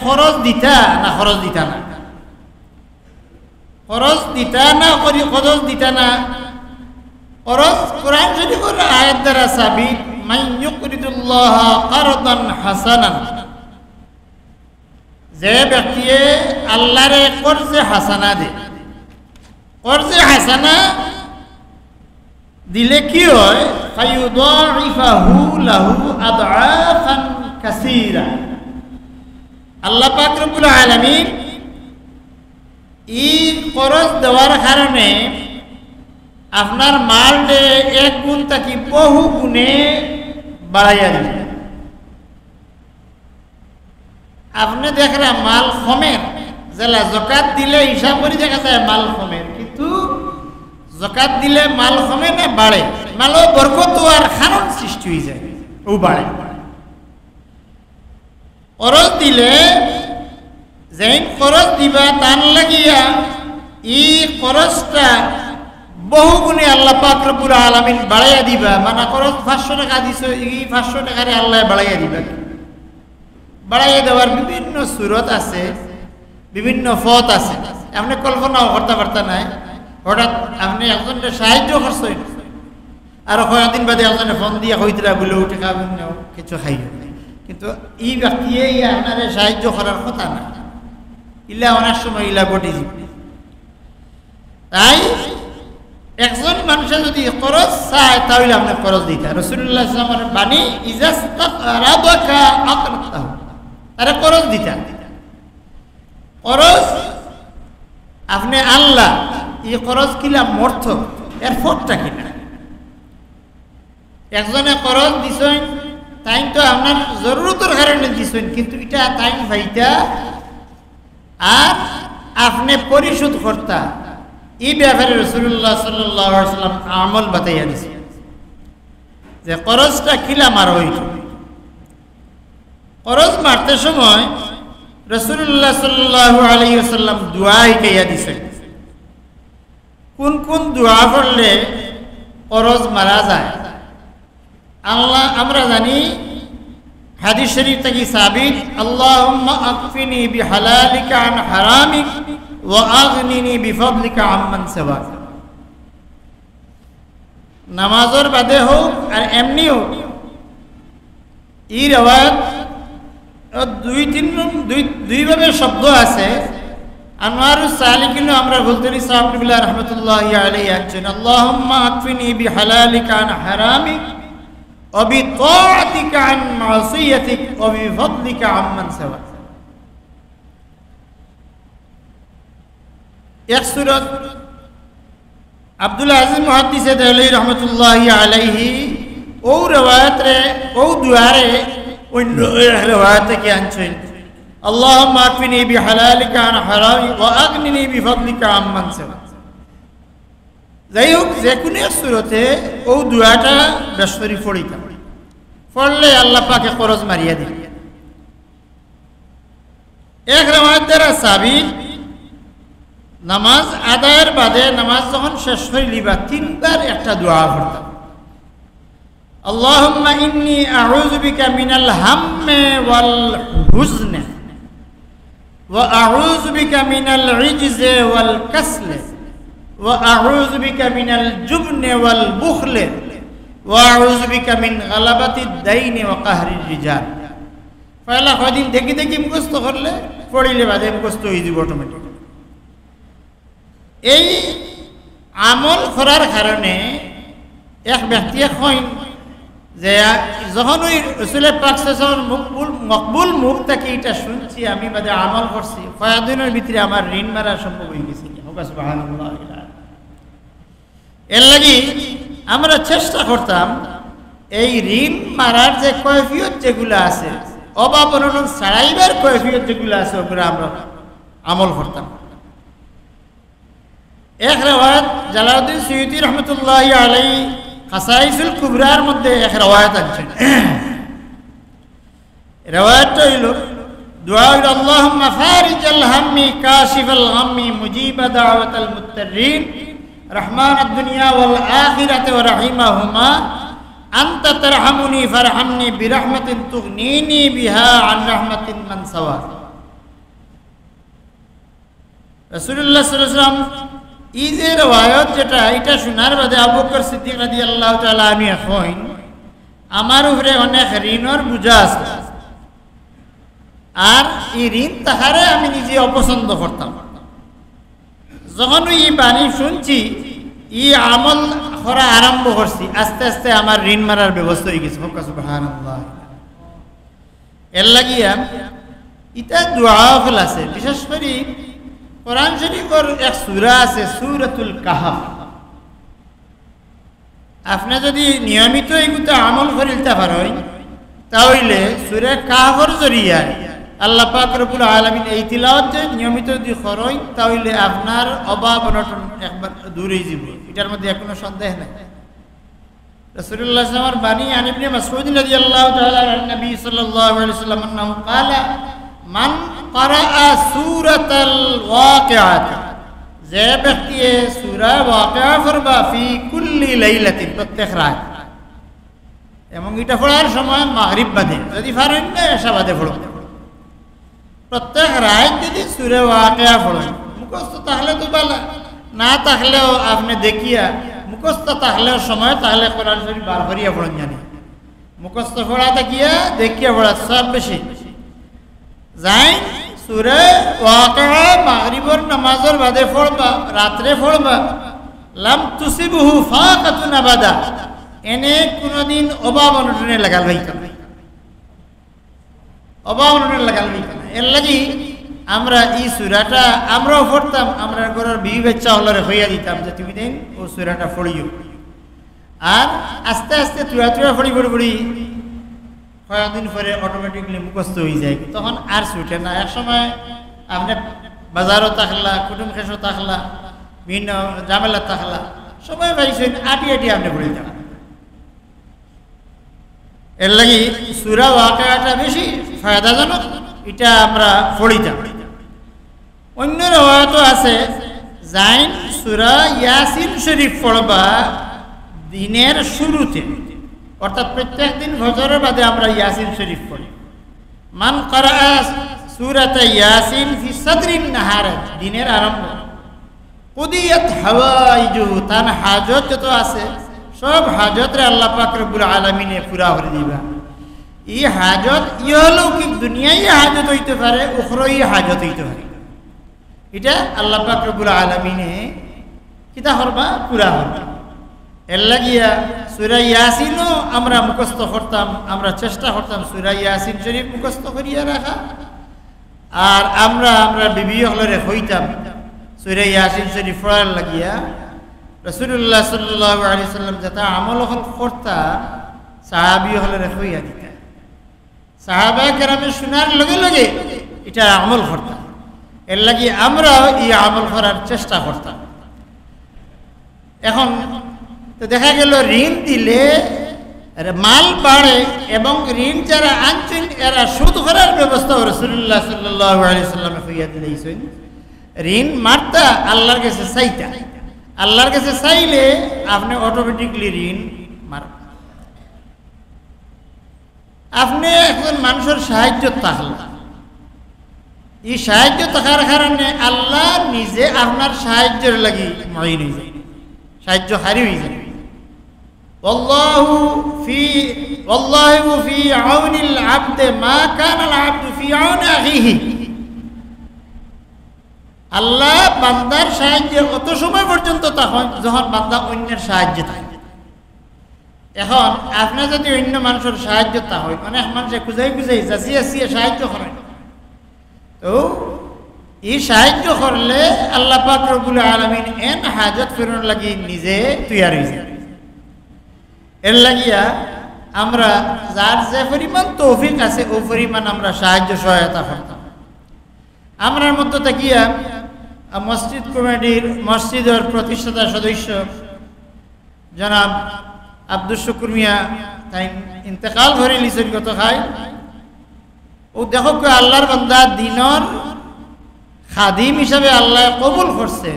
খরচ দিতা না খরচ দিতা না, খরচ দিতা না করি খরচ দিতা না। খরচ কোরআন শরীফের আয়াত দ্বারা সাবিত, মান ইউকরিদুল্লাহ কারদান হাসানান, যে ব্যক্তিয়ে আল্লাহরে কর্জে হাসানা দে। কর্জে হাসানা দিলে কি হয়? ফায়ুদাইফাহু লাহু আদআফান কাসীরা। আল্লাহ পাক রব্বুল আলামিন এই খরচ দেওয়ার কারণে আপনার মালটে এক গুণ থাকি বহু গুণে বাড়াইয়া দিবে। আপনি দেখলেন মাল কমের, জেলা জকাত দিলে হিসাব করে দেখা যায় মাল কমের, কিন্তু জকাত দিলে মাল কমে না বাড়ে, মালও বরকত আর খানন সৃষ্টি হয়ে যায়, ও বাড়ে। খরচ দিলে যেন খরচ দিবা তান লাগিয়া এই খরচটা বহু গুণে আল্লাহ পাক রব্বুল আলামিন বাড়াইয়া দিবা। মানে খরচ 500 টাকা দিছো, এই 500 টাকারে আল্লাহ বাড়াইয়া দিবা। বাড়াইয়া দেওয়ার বিভিন্ন সুরত আছে, বিভিন্ন পথ আছে, আপনি কল্পনাও করতে পারতেন নাই। হঠাৎ আপনি একজনকে সাহায্য করছেন, আর কয়েকদিন বাদে একজনে ফোন দিয়ে হইতরা বলে উঠে খাবেন কিছু খাই, কিন্তু এই ব্যক্তি আপনার সাহায্য করার কথা না, ইলা অনেক সময় ইলা ঘটে যাবে। তাই একজন মানুষের যদি খরচ চায় তাহলে আপনার খরচ দিতে। রাসূলুল্লাহ সাল্লাল্লাহু আলাইহি ওয়াসাল্লামের বাণী ইজাস্তারাবাকা আকরাতাহু, তারা খরচ দিতে। খরচ আপনি আল্লাহ এই খরচ কিলা মর্থ এর ফটটা কিনা। একজনে খরচ দিছেন, তাই তো আপনার জরুরতের কারণে দিছেন, কিন্তু এটা তাই ভাইটা আর আপনি পরিশোধ করতা, এই ব্যাপারে রাসূলুল্লাহ সাল্লাল্লাহু আলাইহি ওয়াসাল্লাম আমল বাতাইয়া দিছে যে খরচটা কিলা মার হইত। খরচ মারতে সময় রাসূলুল্লাহ সাল্লাল্লাহু আলাইহি ওয়াসাল্লাম দোয়া শিখাইয়া দিছেন, কোন কোন দোয়া পড়লে খরচ মারা যায়। আল্লাহ আমরা জানি হাদিস শরীফ থেকে সাবিত, আল্লাহুম্মা আকফিনি বিহালালিকা আন হারামিক ওয়া আগনিনি বিফদলিকা আম্মান সিওয়াক। নামাজের বাদে হোক আর এমনি হোক, এই রওয়ায়াত দুইভাবে শব্দ আছে। আনোয়ারুস সালিকিন আমরা বলতে নি সাহেব বিল্লাহ রাহমাতুল্লাহি আলাইহি একজন, আল্লাহুম্মা আকফিনি বিহালালিকা আন হারামিক ওয়া বিতাআতিকা আন মাসিয়াতিক ওয়া বিফদলিকা আম্মান সিওয়াক। এক সূরত আব্দুল আজিজ মুহাদ্দিসে দেহলি রাহমাতুল্লাহি আলাইহি ও রওয়ায়াতে ও দুয়ারে অন্য রওয়ায়াত থেকে আনছেন, আল্লাহুম্মা আকফিনি বিহালালিকা আন হারামিক ওয়া আগনিনি বিফদলিকা আম্মান সিওয়াক। যাই হোক, যে কোনো সূরতে ও দুয়াটা বেশরি পড়িতা, পড়লে আল্লাহ পাকে খরচ মারিয়া দিবে। এক রওয়ায়াত দ্বারা সাবিত, নামাজ আদায়ের বাদে নামাজ যখন শেষ হইলিবা তিনবার একটা দোয়া পড়তাম, আল্লাহুম্মা ইন্নী আউযু বিকা মিনাল হাম্মি ওয়াল হুজনি ওয়া আউযু বিকা মিনাল ইজজি ওয়াল কাসলি ওয়া আউযু বিকা মিনাল জুবনি ওয়াল বুখলি ওয়া আউযু বিকা মিন গালাবাতিদ দাইনি ওয়া কাহরির রিজাল। পয়লা কদিন দেখি দেখি মুখস্থ করলে পড়িলে বাদে মুখস্থ হয়ে যাবে অটোমেটিক। এই আমল করার কারণে এক ব্যক্তি কইন যে যখন ওই রাসূলের পাক সাল্লাল্লাহু আলাইহি ওয়াসাল্লাম মকবুল মুখ থেকে এটা শুনছি, আমি বাদে আমল করছি, কয়েকদিনের ভিতরে আমার ঋণ মারা সম্ভব হয়ে গেছে। সুবহানাল্লাহ। এর লাগি আমরা চেষ্টা করতাম এই ঋণ মারার যে কৈফিয়ত যেগুলো আছে, অভাব অনটন ছাড়াইবার কৈফিয়ত যেগুলো আছে, ওগুলো আমরা আমল করতাম। এক রওয়ায়াত জালালউদ্দিন সুয়ুতি রহমতুল্লাহি আলাইহি খাসাইসুল কুবরার মধ্যে এক রওয়ায়াত আছে। রওয়ায়াতটা হইল দুআ হইল, আল্লাহুম্মা ফারিজাল হাম্মি কাশিফাল গাম্মি মুজিবা দাওয়াতাল মুত্তারিন রহমানাদ দুনিয়া ওয়াল আখিরাতি ওয়া রাহিমাহুমা আনতা তারহামুনি ফারহামনি বিরহমাতিন তুগনিনি বিহা আন রাহমাতিন মান সাওয়া। রাসূলুল্লাহ সাল্লাল্লাহু আলাইহি ওয়াসাল্লাম এই যে রওয়ায়াত যেটা এটা শোনার বাদে আবু বকর সিদ্দিক রাদিয়াল্লাহু তাআলা আনহু কইন আমার উপরে অনেক ঋণর বোঝা আছে আর এই ঋণ তাহারে আমি নিজে অপছন্দ করতাম। যখন এই বাণী শুনছি এই আমল করা আরম্ভ করছি আস্তে আস্তে আমার ঋণ মারার ব্যবস্থা হয়ে গেছে। সুবহানাল্লাহ। এর লাগিয়া ইটা দোয়া হল আছে, বিশেষ করে কোরআন শরীফের এক সূরা আছে সূরাতুল কাহফ। আপনি যদি নিয়মিত এগুলো আমল করিতে পারেন তাহলে সূরা কাহফের জরিয়ায় আল্লাহ পাক রব্বুল আলামিন এই তিলাওয়াত যে নিয়মিত যদি করেন তাহলে আপনার অভাব অনটন একবার দূর হয়ে যাবে, এটার মধ্যে কোনো সন্দেহ নাই। রাসূলুল্লাহ সাল্লাল্লাহু আলাইহি ওয়াসাল্লাম বাণী আন ইবনে মাসউদ রাদিয়াল্লাহু তাআলা আন নবী সাল্লাল্লাহু আলাইহি ওয়াসাল্লাম আন্নাহু ক্বালা মান ক্বারাআ সূরাতাল ওয়াকিআত, যে ব্যক্তি সূরা ওয়াকিআ পড়বা ফি কুল্লি লাইলাতিন, প্রত্যেক রাত, এবং এটা পড়ার সময় মাগরিব বাদে, যদি পারেন না এশা বাদে পড়বেন। প্রত্যেক রাত যদি সূরা ওয়াকিআ পড়েন মুখস্থ তাহলে তো ভালো, না থাকলেও আপনি দেখিয়া মুখস্থ থাকলেও সময় তাহলে কোরআন শরীফ বার করিয়া পড়েন। জানি মুখস্থ পড়া দেখিয়া দেখিয়া পড়া সব বেশি যাই। সূরা ওয়াকিআ মাগরিবের নামাজের বাদে পড়বা, রাত্রে পড়বা, লাম তুসিবহু ফাকাতুন আবাদা, এনে কোনদিন অভাব অনটনে লাগাল হইতো না, অভাব অনটনে লাগাল হইতো না। এর লাগি আমরা এই সূরাটা আমরাও পড়তাম, আমরা ঘরের বিবি বাচ্চা হলরে হইয়া দিতাম যে তুমি দিন ও সূরাটা পড়িও। আর আস্তে আস্তে তুয়া তুয়া পড়ি পড়ি পড়ি কয়েকদিন পরে অটোমেটিকলি মুখস্থ হয়ে যায়, তখন আর ছুটে না। এক সময় আপনি বাজারও থাকলা, কুটুম খেসও থাকলা, বিভিন্ন ঝামেলা থাকলা, সময় পাইছেন আটি আটি আপনি পড়ে যান। এর লাগি সূরা ওয়াকিআটা বেশি ফায়দাজনক, এটা আমরা পড়িতাম। অন্য রওয়ায়াত আছে যাইন সূরা ইয়াসিন শরীফ পড়বা দিনের শুরুতে, অর্থাৎ প্রত্যেক দিন ফজরের বাদে আমরা ইয়াসিন শরীফ পড়ি। মান ক্বারাআ সূরাতা ইয়াসিন ফি সাদরিন নাহার, দিনের আরম্ভ, কুদিয়াত হাওয়াইজু, তার হাজত যত আছে সব হাজতরে আল্লাহ পাক রব্বুল আলামিনে পুরা করে দিবা। এই হাজত ইহলৌকিক দুনিয়ায় হাজত হইতে পারে, উখরই হাজত হইতে পারে, এটা আল্লাহ পাক রব্বুল আলামিনে কিতা করবা পুরা করবা। এর লাগিয়া সূরা ইয়াসিনও আমরা মুখস্থ করতাম, আমরা চেষ্টা করতাম সূরা ইয়াসিন শরীফ মুখস্থ করিয়া রাখা। আর আমরা বিবি হলরে হইতাম সূরা ইয়াসিন শরীফ পড়ার লাগিয়া রাসূলুল্লাহ সাল্লাল্লাহু আলাইহি ওয়াসাল্লাম যেটা আমল করতা সাহাবী হলরে হইয়া দিতা, সাহাবা কেরামের শোনার লগে লগে এটা আমল করতাম। এর লাগি আমরা এই আমল করার চেষ্টা করতাম। এখন তো দেখা গেল ঋণ দিলে মাল বাড়ে এবং ঋণ যারা আনছেন এরা সুদ করার ব্যবস্থা রাসূলুল্লাহ সাল্লাল্লাহু আলাইহি ওয়াসাল্লাম হইয়া দিয়েছেন। ঋণ মারতা আল্লাহর কাছে চাইতা, আল্লাহর কাছে চাইলে আপনি অটোমেটিকলি ঋণ মার। আপনি একজন মানুষের সাহায্য থাকলা, এই সাহায্য থাকার কারণে আল্লাহ নিজে আপনার সাহায্যের লাগি মহিন হয়ে যায়, সাহায্য হারি হয়ে যায়। ওয়াল্লাহু ফি আউনিল আবদে মা কানাল আবদু ফি আউনি আখিহি, আল্লাহ বান্দার সাহায্যে অত সময় পর্যন্ত তখন যখন বান্দা অন্যের সাহায্যে থাকে। এখন আপনি যদি অন্য মানুষের সাহায্য তা হয়, অনেক মানুষে খুঁজাই খুঁজাই যাচিয়ে যাচিয়ে সাহায্য করেন, তো এই সাহায্য করলে আল্লাহ পাক রব্বুল আলামিন এন হাজত ফেরন লাগি নিজে তৈয়ার হয়ে যায়। এর লাগিয়া আমরা যার যে পরিমাণ তৌফিক আছে ও পরিমাণ আমরা সাহায্য সহায়তা করতাম। আমরার মধ্যে থাকিয়া মসজিদ কমিটির মসজিদের প্রতিষ্ঠাতা সদস্য জনাব আব্দুল শুকুর মিয়া তাই ইন্তেকাল করে লিছেন গত খাই। ও দেখো আল্লাহর বান্দা দিনর খাদিম হিসাবে আল্লাহ কবুল করছে,